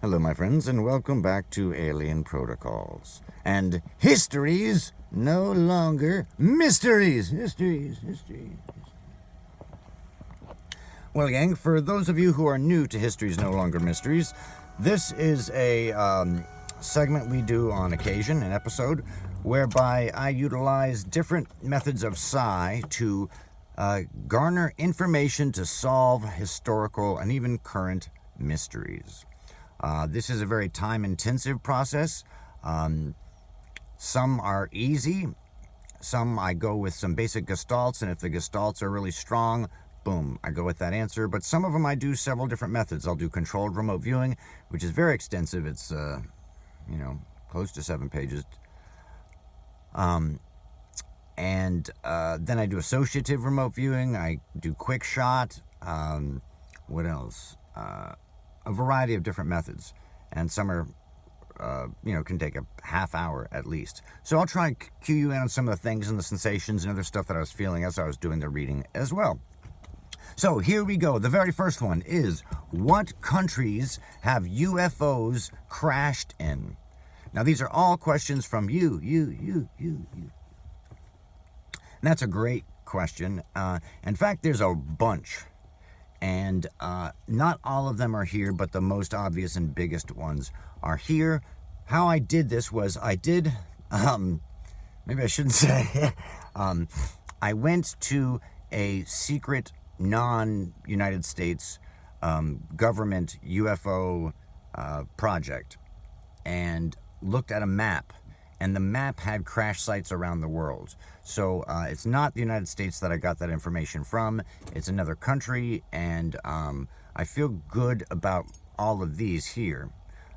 Hello, my friends, and welcome back to Alien Protocols. And histories no longer mysteries. Histories. Well, gang, for those of you who are new to Histories No Longer Mysteries, this is a segment we do on occasion, an episode, whereby I utilize different methods of psi to garner information to solve historical and even current mysteries. This is a very time-intensive process. Some are easy. Some I go with some basic gestalts, and if the gestalts are really strong, boom, I go with that answer. But some of them I do several different methods. I'll do controlled remote viewing, which is very extensive. It's, close to 7 pages. And then I do associative remote viewing. I do quick shot. What else? A variety of different methods, and some are, can take a half hour at least. So I'll try and cue you in on some of the things and the sensations and other stuff that I was feeling as I was doing the reading as well. So here we go. The very first one is, what countries have UFOs crashed in? Now these are all questions from you. And that's a great question. In fact, there's a bunch. And not all of them are here, but the most obvious and biggest ones are here. How I did this was maybe I shouldn't say, I went to a secret non-United States government UFO project and looked at a map. And the map had crash sites around the world. So it's not the United States that I got that information from. It's another country, and I feel good about all of these here.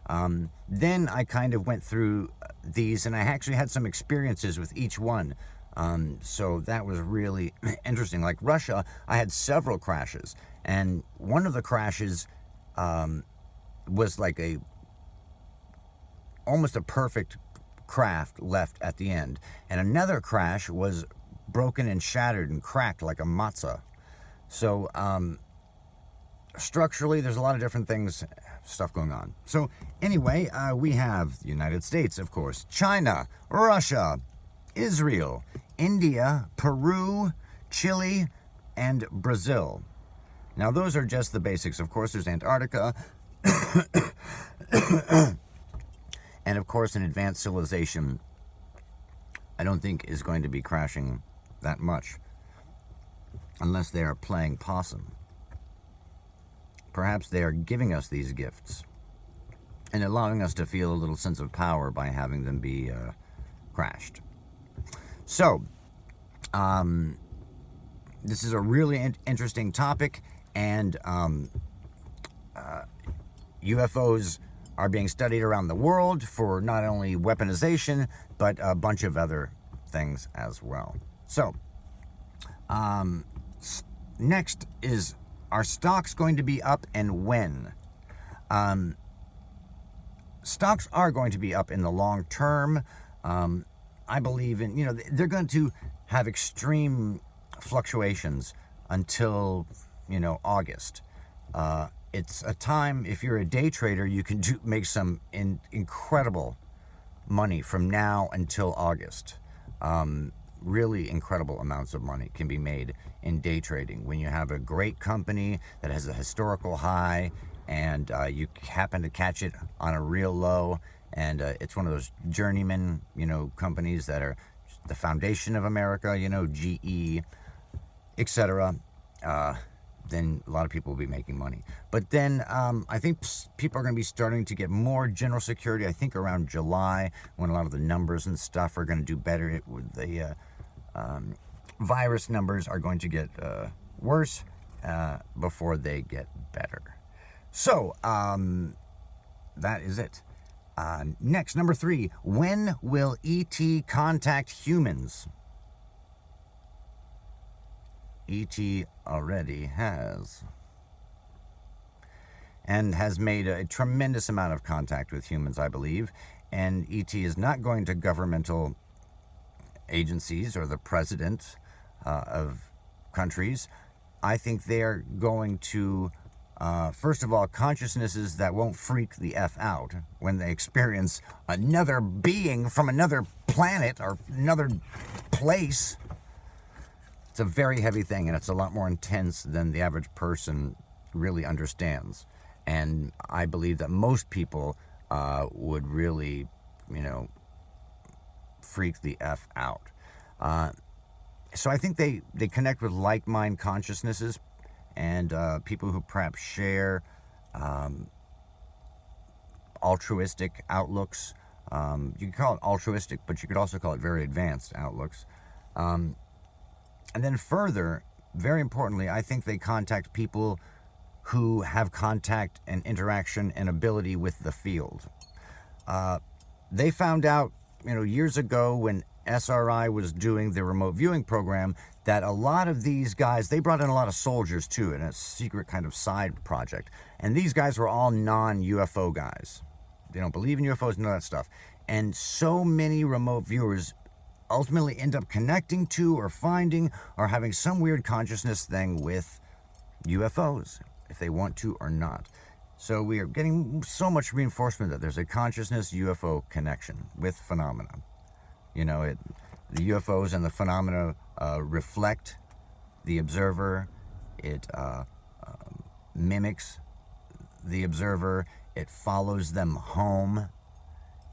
Then I kind of went through these, and I actually had some experiences with each one. So that was really interesting. Like Russia, I had several crashes, and one of the crashes was like almost a perfect craft left at the end, and another crash was broken and shattered and cracked like a matzah. So structurally there's a lot of different stuff going on. So anyway, we have the United States, of course, China, Russia, Israel, India, Peru, Chile, and Brazil. Now those are just the basics. Of course, there's Antarctica. And of course, an advanced civilization, I don't think is going to be crashing that much unless they are playing possum. Perhaps they are giving us these gifts and allowing us to feel a little sense of power by having them be crashed. So, this is a really interesting topic, and UFOs are being studied around the world for not only weaponization, but a bunch of other things as well. So, next is, are stocks going to be up, and when? Stocks are going to be up in the long term. I believe in, they're going to have extreme fluctuations until, August. It's a time, if you're a day trader, you can make some incredible money from now until August. Really incredible amounts of money can be made in day trading when you have a great company that has a historical high, and you happen to catch it on a real low, and it's one of those journeyman, companies that are the foundation of America, GE, etc. Then a lot of people will be making money. But then I think people are going to be starting to get more general security, I think around July, when a lot of the numbers and stuff are going to do better. The virus numbers are going to get worse before they get better. So that is it. Next, number 3, when will ET contact humans? ET already has. And has made a tremendous amount of contact with humans, I believe. And ET is not going to governmental agencies or the president of countries. I think they are going to First of all, consciousnesses that won't freak the F out when they experience another being from another planet or another place. It's a very heavy thing, and it's a lot more intense than the average person really understands. And I believe that most people would really, freak the F out. So I think they connect with like-mind consciousnesses and people who perhaps share altruistic outlooks. You could call it altruistic, but you could also call it very advanced outlooks. And then further, very importantly, I think they contact people who have contact and interaction and ability with the field. They found out, years ago when SRI was doing the remote viewing program, that a lot of these guys, they brought in a lot of soldiers too in a secret kind of side project. And these guys were all non-UFO guys. They don't believe in UFOs, none of that stuff. And so many remote viewers ultimately end up connecting to or finding or having some weird consciousness thing with UFOs, if they want to or not. So we are getting so much reinforcement that there's a consciousness UFO connection with phenomena. The UFOs and the phenomena reflect the observer. It mimics the observer. It follows them home,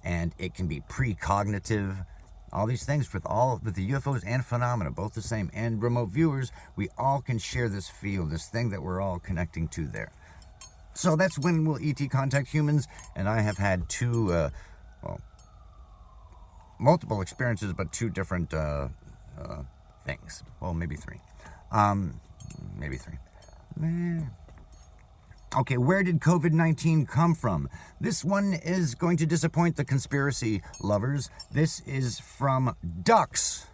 and it can be precognitive. All these things with the UFOs and phenomena, both the same. And remote viewers, we all can share this field, this thing that we're all connecting to there. So that's when will ET contact humans, and I have had two, multiple experiences, but two different things. Well, maybe three. Maybe three. Okay, where did COVID-19 come from? This one is going to disappoint the conspiracy lovers. This is from ducks.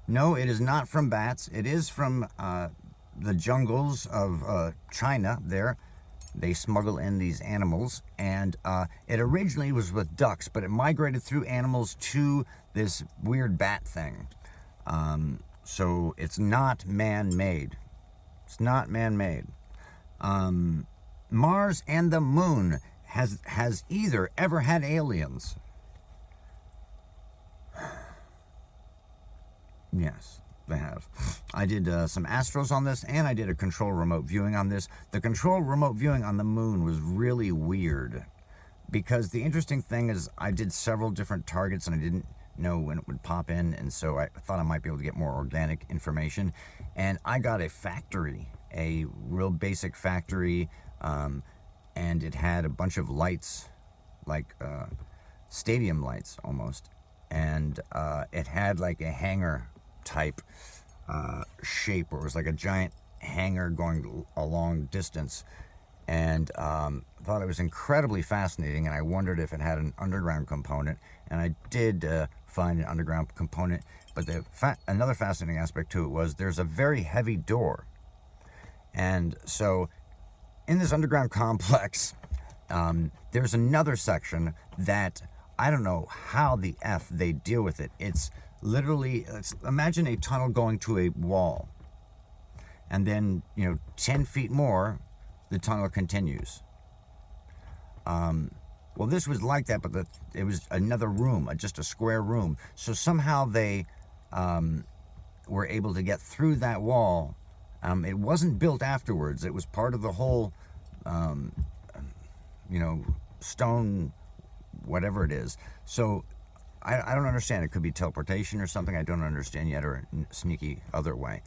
No, it is not from bats. It is from the jungles of China there. They smuggle in these animals, and it originally was with ducks, but it migrated through animals to this weird bat thing. So it's not man-made. It's not man-made. Mars and the moon has either ever had aliens. Yes, they have. I did some astros on this, and I did a control remote viewing on this. The control remote viewing on the moon was really weird, because the interesting thing is I did several different targets, and I didn't know when it would pop in, and so I thought I might be able to get more organic information. And I got a factory, a real basic factory, and it had a bunch of lights, like stadium lights almost, and it had like a hangar type shape, where it was like a giant hangar going a long distance, and thought it was incredibly fascinating, and I wondered if it had an underground component, and I did find an underground component. But another fascinating aspect to it was there's a very heavy door, and so in this underground complex, there's another section that I don't know how the F they deal with it. It's literally, imagine a tunnel going to a wall, and then 10 feet more, the tunnel continues. Well, this was like that, but it was another room, just a square room. So somehow they were able to get through that wall. It wasn't built afterwards. It was part of the whole, stone, whatever it is. So I don't understand. It could be teleportation or something I don't understand yet, or a sneaky other way.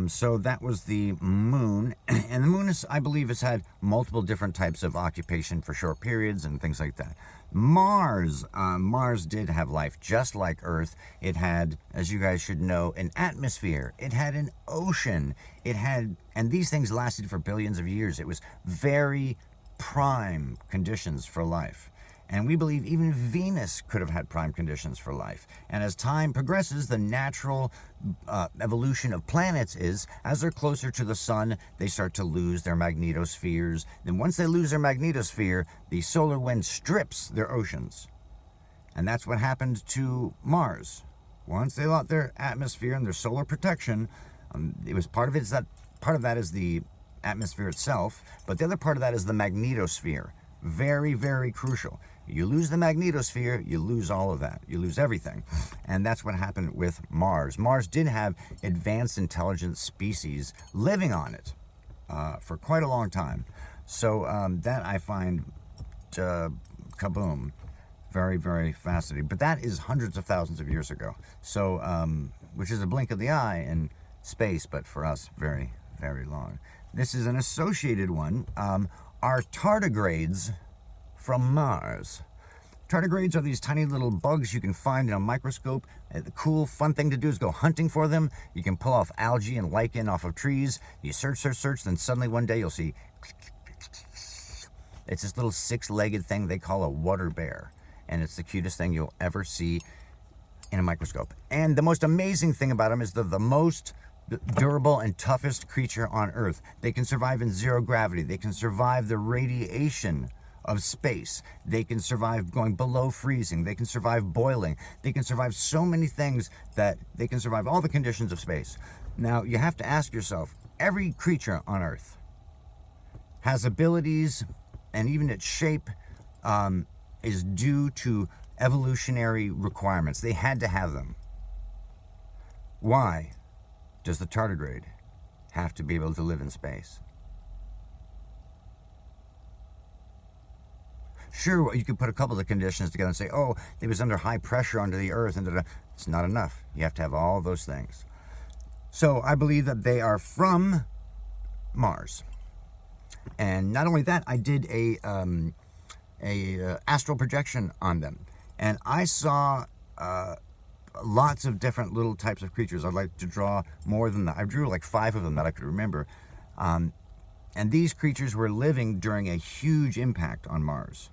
So that was the moon. And the moon, I believe, has had multiple different types of occupation for short periods and things like that. Mars. Mars did have life, just like Earth. It had, as you guys should know, an atmosphere. It had an ocean. And these things lasted for billions of years. It was very prime conditions for life. And we believe even Venus could have had prime conditions for life. And as time progresses, the natural evolution of planets is, as they're closer to the sun, they start to lose their magnetospheres. Then once they lose their magnetosphere, the solar wind strips their oceans. And that's what happened to Mars. Once they lost their atmosphere and their solar protection, it was part of that is the atmosphere itself, but the other part of that is the magnetosphere. Very, very crucial. You lose the magnetosphere, you lose all of that. You lose everything. And that's what happened with Mars. Mars did have advanced intelligent species living on it for quite a long time. So that I find, kaboom, very, very fascinating. But that is hundreds of thousands of years ago. So, which is a blink of the eye in space, but for us, very, very long. This is an associated one. Are tardigrades from Mars. Tardigrades are these tiny little bugs you can find in a microscope. The cool, fun thing to do is go hunting for them. You can pull off algae and lichen off of trees. You search, search, search, then suddenly one day you'll see it's this little six-legged thing they call a water bear. And it's the cutest thing you'll ever see in a microscope. And the most amazing thing about them is they're the most durable and toughest creature on Earth. They can survive in zero gravity. They can survive the radiation of space. They can survive going below freezing. They can survive boiling. They can survive so many things that they can survive all the conditions of space. Now, you have to ask yourself, every creature on Earth has abilities, and even its shape is due to evolutionary requirements. They had to have them. Why does the tardigrade have to be able to live in space? Sure, you could put a couple of conditions together and say, oh, it was under high pressure under the Earth, and it's not enough. You have to have all those things. So I believe that they are from Mars. And not only that, I did a astral projection on them. And I saw lots of different little types of creatures. I'd like to draw more than that. I drew like 5 of them that I could remember. And these creatures were living during a huge impact on Mars.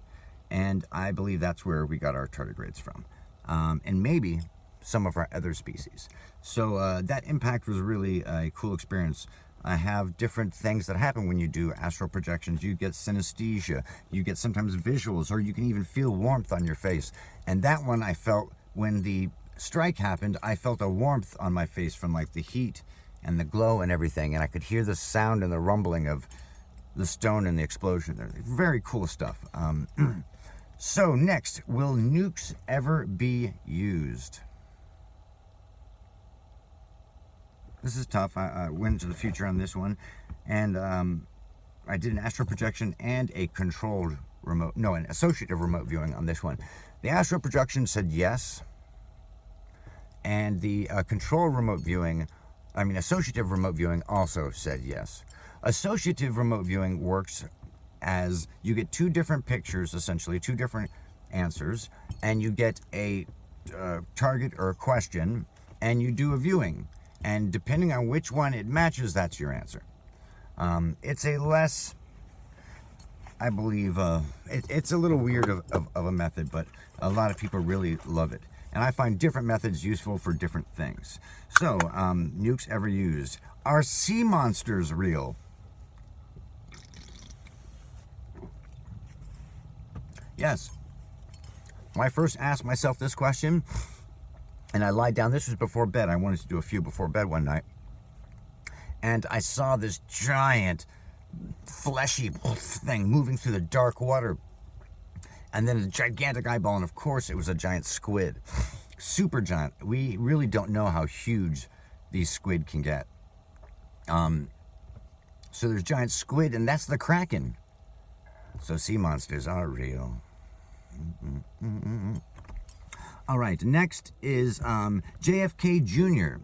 And I believe that's where we got our tardigrades from. And maybe some of our other species. So that impact was really a cool experience. I have different things that happen when you do astral projections. You get synesthesia, you get sometimes visuals, or you can even feel warmth on your face. And that one I felt when the strike happened, I felt a warmth on my face from like the heat and the glow and everything. And I could hear the sound and the rumbling of the stone and the explosion. Very cool stuff. So next, will nukes ever be used? This is tough. I went into the future on this one, and I did an astral projection and a controlled remote, no, an associative remote viewing on this one. The astral projection said yes, and the control remote viewing, associative remote viewing also said yes. Associative remote viewing works as you get 2 different pictures, essentially 2 different answers, and you get a target or a question, and you do a viewing. And depending on which one it matches, that's your answer. It's a less, I believe, it's a little weird of a method, but a lot of people really love it. And I find different methods useful for different things. So, nukes ever used. Are sea monsters real? Yes. When I first asked myself this question, and I lied down, this was before bed. I wanted to do a few before bed one night. And I saw this giant, fleshy thing moving through the dark water. And then a gigantic eyeball, and of course it was a giant squid. Super giant. We really don't know how huge these squid can get. So there's giant squid, and that's the Kraken. So sea monsters are real. All right, next is JFK Jr.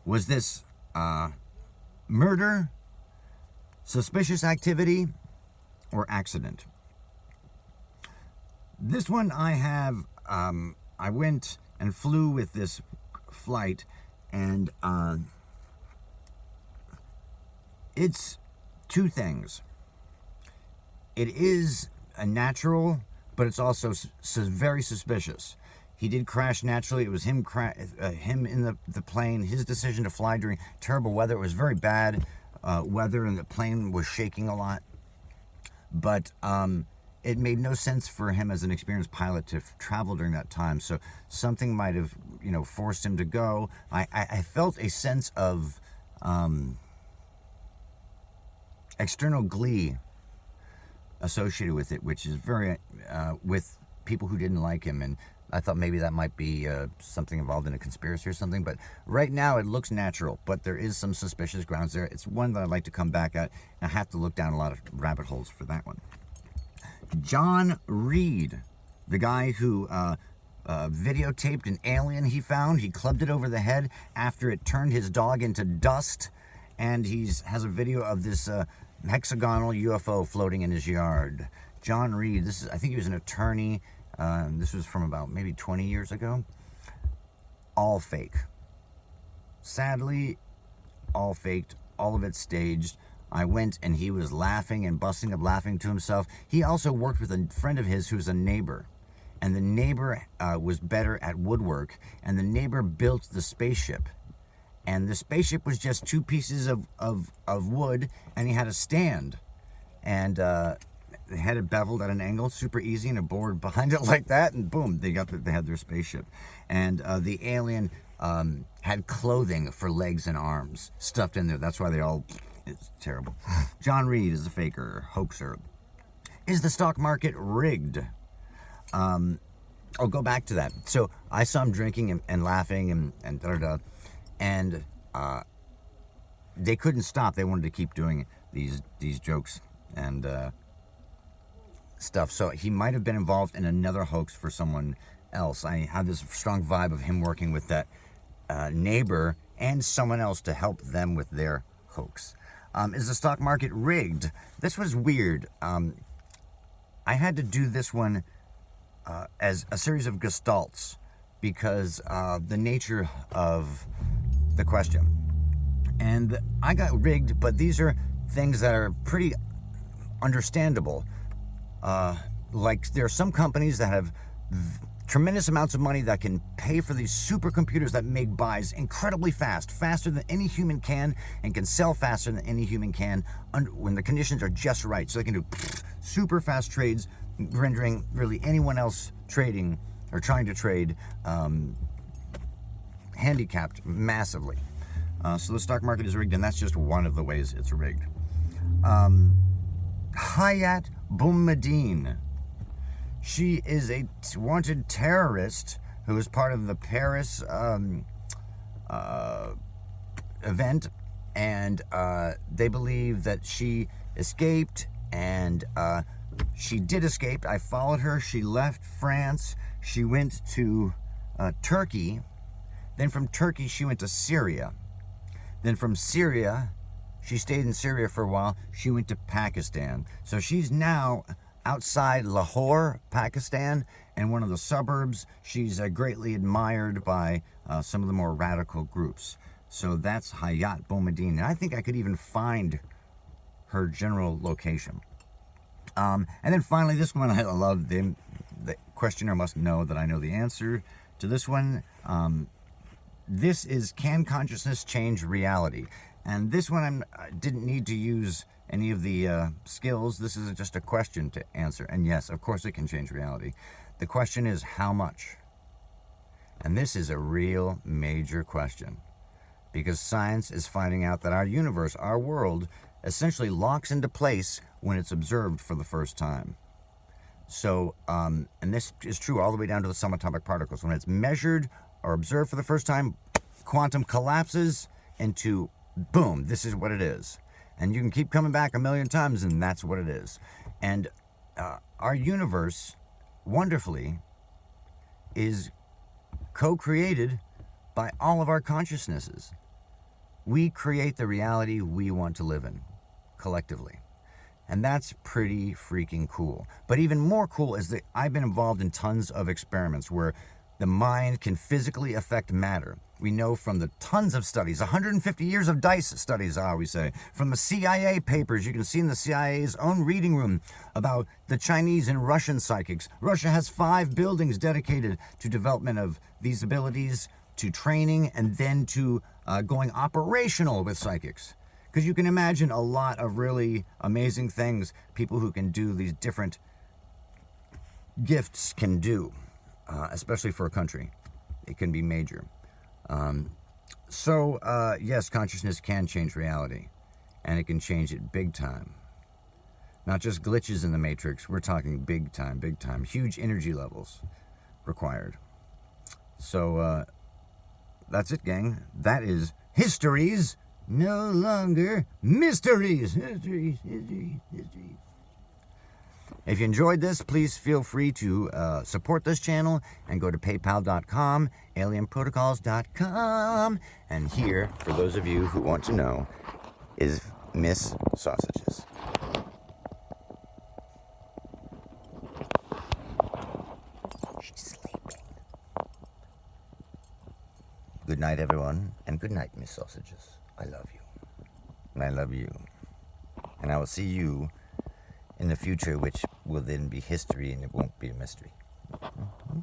Was this murder, suspicious activity, or accident? This one I have, I went and flew with this flight, and it's 2 things. It is a natural, but it's also very suspicious. He did crash naturally. It was him in the plane, his decision to fly during terrible weather. It was very bad weather, and the plane was shaking a lot. But it made no sense for him as an experienced pilot to travel during that time. So something might have, forced him to go. I felt a sense of external glee associated with it, which is very with people who didn't like him, and I thought maybe that might be something involved in a conspiracy or something. But right now it looks natural, but there is some suspicious grounds there. It's one that I'd like to come back at, and I have to look down a lot of rabbit holes for that one. John Reed, the guy who videotaped an alien he found. He clubbed it over the head after it turned his dog into dust, and he has a video of this hexagonal UFO floating in his yard. John Reed, I think he was an attorney. This was from about maybe 20 years ago. All fake. Sadly, all faked, all of it staged. I went and he was laughing and busting up laughing to himself. He also worked with a friend of his who's a neighbor. And the neighbor was better at woodwork. And the neighbor built the spaceship. And the spaceship was just 2 pieces of wood, and he had a stand. And they had it beveled at an angle, super easy, and a board behind it like that, and boom, they had their spaceship. And the alien had clothing for legs and arms stuffed in there. That's why it's terrible. John Reed is a faker, hoaxer. Is the stock market rigged? I'll go back to that. So I saw him drinking and laughing and da-da-da. And they couldn't stop. They wanted to keep doing these jokes and stuff. So he might have been involved in another hoax for someone else. I have this strong vibe of him working with that neighbor and someone else to help them with their hoax. Is the stock market rigged? This was weird. I had to do this one as a series of gestalts because the nature of the question. And I got rigged, but these are things that are pretty understandable. Like there are some companies that have tremendous amounts of money that can pay for these supercomputers that make buys incredibly fast, faster than any human can, and can sell faster than any human can when the conditions are just right. So they can do super fast trades, rendering really anyone else trading or trying to trade handicapped massively. So the stock market is rigged, and that's just one of the ways it's rigged. Hayat Boumediene. She is a wanted terrorist who is part of the Paris event, and they believe that she escaped, and she did escape. I followed her. She left France. She went to Turkey. Then from Turkey, she went to Syria. Then from Syria, she stayed in Syria for a while. She went to Pakistan. So she's now outside Lahore, Pakistan, and one of the suburbs. She's greatly admired by some of the more radical groups. So that's Hayat Boumediene. And I think I could even find her general location. And then finally, this one I love. The questioner must know that I know the answer to this one. This is, can consciousness change reality? And this one I didn't need to use any of the skills. This is just a question to answer. And yes, of course it can change reality. The question is how much? And this is a real major question, because science is finding out that our universe, our world, essentially locks into place when it's observed for the first time. So, and this is true all the way down to the subatomic particles. When it's measured or observed for the first time, quantum collapses into, boom, this is what it is. And you can keep coming back a million times, and that's what it is. And our universe, wonderfully, is co-created by all of our consciousnesses. We create the reality we want to live in, collectively. And that's pretty freaking cool. But even more cool is that I've been involved in tons of experiments where the mind can physically affect matter. We know from the tons of studies, 150 years of DICE studies, I always say, from the CIA papers, you can see in the CIA's own reading room about the Chinese and Russian psychics. Russia has 5 buildings dedicated to development of these abilities, to training, and then to going operational with psychics. Because you can imagine a lot of really amazing things people who can do these different gifts can do, especially for a country. It can be major. Yes, consciousness can change reality. and it can change it big time. Not just glitches in the Matrix, we're talking big time, huge energy levels required. So, that's it, gang. That is Histories No Longer Mysteries. Histories. If you enjoyed this, please feel free to support this channel and go to paypal.com, alienprotocols.com. And here, for those of you who want to know, is Miss Sausages. She's sleeping. Good night, everyone, and good night, Miss Sausages. I love you. And I love you. And I will see you in the future, which will then be history and it won't be a mystery. Mm-hmm.